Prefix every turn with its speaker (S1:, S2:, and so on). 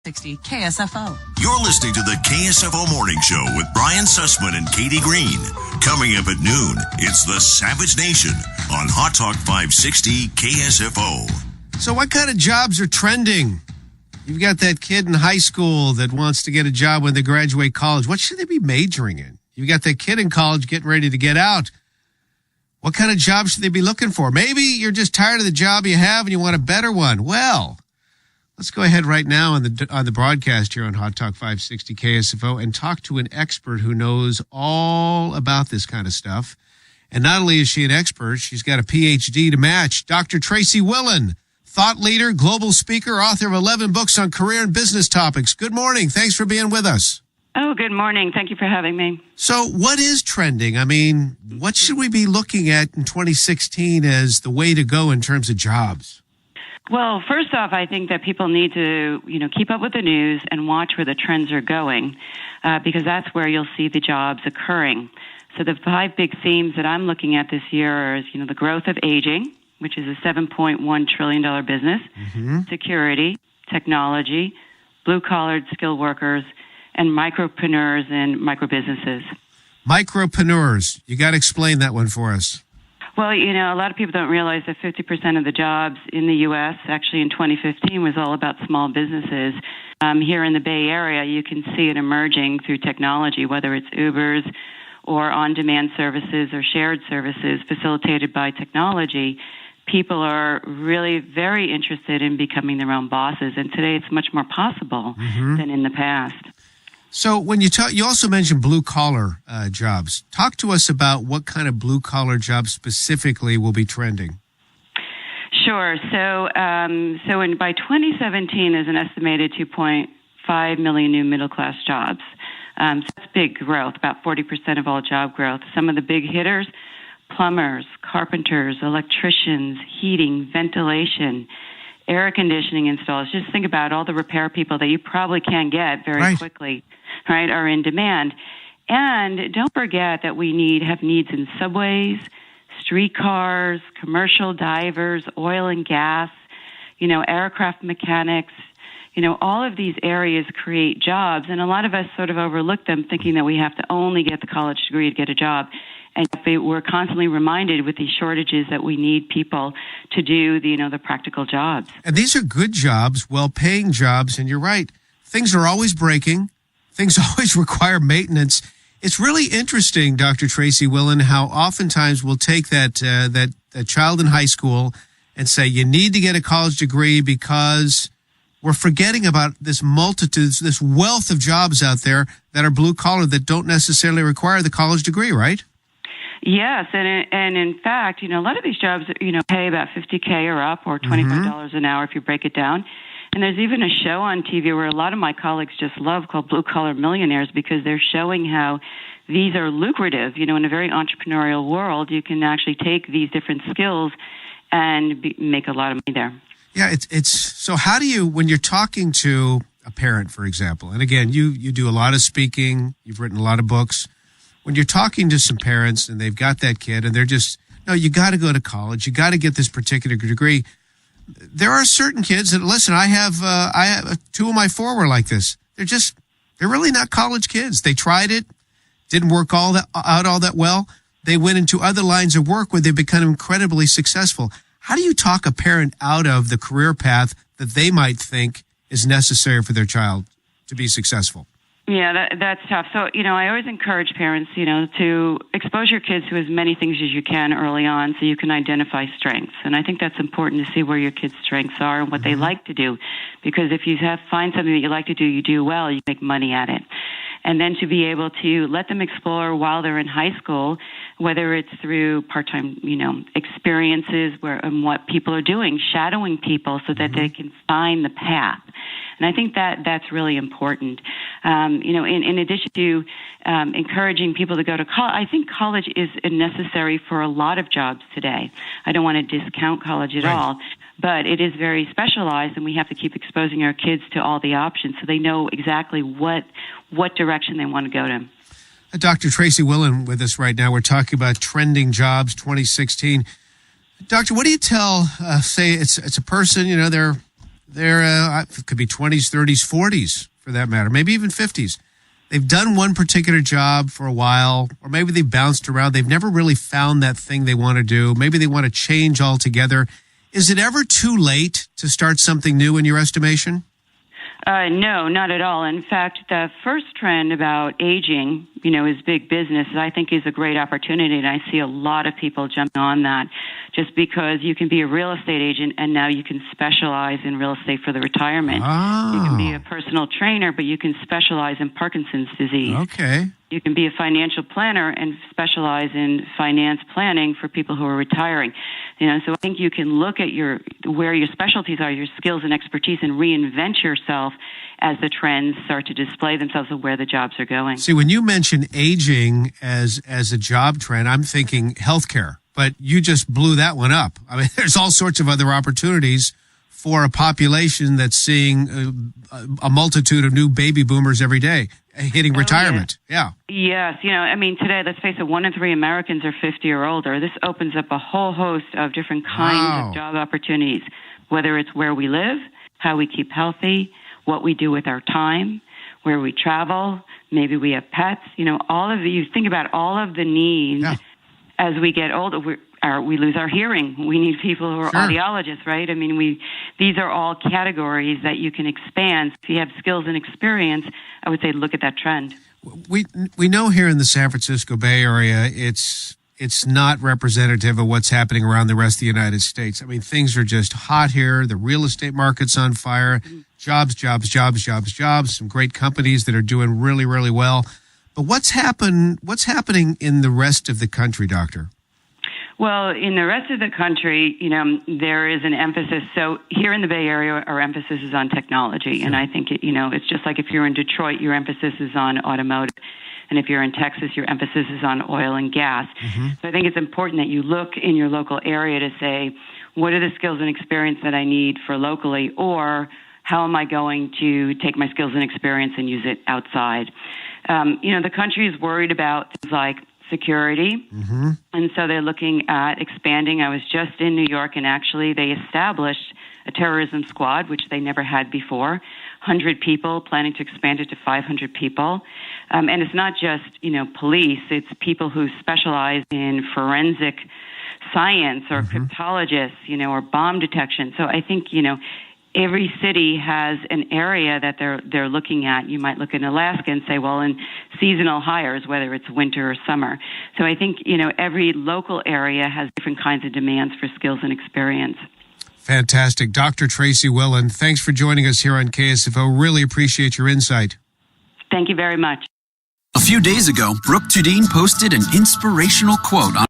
S1: 60 KSFO.
S2: You're listening to the KSFO Morning Show with Brian Sussman and Katie Green. Coming up at noon, it's the Savage Nation on Hot Talk 560 KSFO.
S3: So what kind of jobs are trending? You've got that kid in high school that wants to get a job when they graduate college. What should they be majoring in? You've got that kid in college getting ready to get out. What kind of job should they be looking for? Maybe you're just tired of the job you have and you want a better one. Well, let's go ahead right now on the broadcast here on Hot Talk 560 KSFO and talk to an expert who knows all about this kind of stuff. And not only is she an expert, she's got a PhD to match. Dr. Tracey Wilen, thought leader, global speaker, author of 11 books on career and business topics. Good morning. Thanks for being with us.
S4: Oh, good morning. Thank you for having me.
S3: So what is trending? I mean, what should we be looking at in 2016 as the way to go in terms of jobs?
S4: Well, first off, I think that people need to, keep up with the news and watch where the trends are going, because that's where you'll see the jobs occurring. So the 5 big themes that I'm looking at this year are, the growth of aging, which is a $7.1 trillion business, security, technology, blue-collared skilled workers, and micropreneurs and microbusinesses.
S3: Micropreneurs. You got to explain that one for us.
S4: Well, a lot of people don't realize that 50% of the jobs in the U.S., actually in 2015, was all about small businesses. Here in the Bay Area, you can see it emerging through technology, whether it's Ubers or on-demand services or shared services facilitated by technology. People are really very interested in becoming their own bosses, and today it's much more possible than in the past.
S3: So when you also mentioned blue-collar jobs. Talk to us about what kind of blue-collar jobs specifically will be trending.
S4: Sure. So by 2017, there's an estimated 2.5 million new middle-class jobs. So that's big growth, about 40% of all job growth. Some of the big hitters, plumbers, carpenters, electricians, heating, ventilation, air conditioning installers. Just think about all the repair people that you probably can't get very quickly, right, are in demand. And don't forget that we have needs in subways, streetcars, commercial divers, oil and gas, aircraft mechanics. All of these areas create jobs, and a lot of us sort of overlook them, thinking that we have to only get the college degree to get a job. And we're constantly reminded with these shortages that we need people to do the practical jobs. And
S3: these are good jobs, well-paying jobs. And you're right. Things are always breaking. Things always require maintenance. It's really interesting, Dr. Tracey Wilen, how oftentimes we'll take that child in high school and say, you need to get a college degree because we're forgetting about this wealth of jobs out there that are blue-collar that don't necessarily require the college degree, right?
S4: Yes, and in fact, a lot of these jobs, pay about $50K or up, or $25 an hour if you break it down. And there's even a show on TV where a lot of my colleagues just love, called Blue Collar Millionaires, because they're showing how these are lucrative. In a very entrepreneurial world, you can actually take these different skills and make a lot of money there.
S3: Yeah, it's so how do you, when you're talking to a parent, for example, and again, you do a lot of speaking, you've written a lot of books. When you're talking to some parents and they've got that kid and they're just, no, you got to go to college. You got to get this particular degree. There are certain kids that, listen, I have 2 of my 4 were like this. They're really not college kids. They tried it, didn't work all that well. They went into other lines of work where they become incredibly successful. How do you talk a parent out of the career path that they might think is necessary for their child to be successful?
S4: Yeah, that's tough. So, I always encourage parents, to expose your kids to as many things as you can early on so you can identify strengths. And I think that's important to see where your kids' strengths are and what they like to do. Because if you find something that you like to do, you do well, you make money at it. And then to be able to let them explore while they're in high school, whether it's through part-time, experiences and what people are doing, shadowing people so that they can find the path. And I think that's really important. In addition to encouraging people to go to college, I think college is necessary for a lot of jobs today. I don't want to discount college at all, but it is very specialized, and we have to keep exposing our kids to all the options so they know exactly what direction they want to go to.
S3: Dr. Tracey Wilen with us right now. We're talking about trending jobs 2016. Doctor, what do you tell, say it's a person, They're it could be 20s, 30s, 40s for that matter, maybe even 50s. They've done one particular job for a while, or maybe they've bounced around. They've never really found that thing they want to do. Maybe they want to change altogether. Is it ever too late to start something new in your estimation?
S4: No, not at all. In fact, the first trend about aging, is big business, I think is a great opportunity, and I see a lot of people jumping on that just because you can be a real estate agent and now you can specialize in real estate for the retirement.
S3: Oh.
S4: You can be a personal trainer, but you can specialize in Parkinson's disease.
S3: Okay.
S4: You can be a financial planner and specialize in finance planning for people who are retiring. So I think you can look at where your specialties are, your skills and expertise, and reinvent yourself as the trends start to display themselves of where the jobs are going.
S3: See, when you mention aging as a job trend, I'm thinking healthcare, but you just blew that one up. I mean, there's all sorts of other opportunities for a population that's seeing a multitude of new baby boomers every day hitting retirement. Yeah.
S4: Yes. Today, let's face it, 1 in 3 Americans are 50 or older. This opens up a whole host of different kinds of job opportunities, whether it's where we live, how we keep healthy, what we do with our time, where we travel, maybe we have pets. All of you think about all of the needs as we get older. We lose our hearing. We need people who are audiologists, right? These are all categories that you can expand. If you have skills and experience, I would say look at that trend.
S3: We know here in the San Francisco Bay Area, it's not representative of what's happening around the rest of the United States. Things are just hot here. The real estate market's on fire. Jobs. Some great companies that are doing really, really well. But what's happening in the rest of the country, Doctor?
S4: Well, in the rest of the country, there is an emphasis. So here in the Bay Area, our emphasis is on technology. Sure. And I think, it's just like if you're in Detroit, your emphasis is on automotive. And if you're in Texas, your emphasis is on oil and gas. Mm-hmm. So I think it's important that you look in your local area to say, what are the skills and experience that I need for locally, or how am I going to take my skills and experience and use it outside? The country is worried about things like security, and so they're looking at expanding. I was just in New York, and actually they established a terrorism squad, which they never had before, 100 people, planning to expand it to 500 people. And it's not just, police, it's people who specialize in forensic science or cryptologists, or bomb detection. So I think, every city has an area that they're looking at. You might look in Alaska and say, well, in seasonal hires, whether it's winter or summer. So I think, every local area has different kinds of demands for skills and experience.
S3: Fantastic. Dr. Tracey Wilen, thanks for joining us here on KSFO. Really appreciate your insight.
S4: Thank you very much.
S1: A few days ago, Brooke Tudine posted an inspirational quote on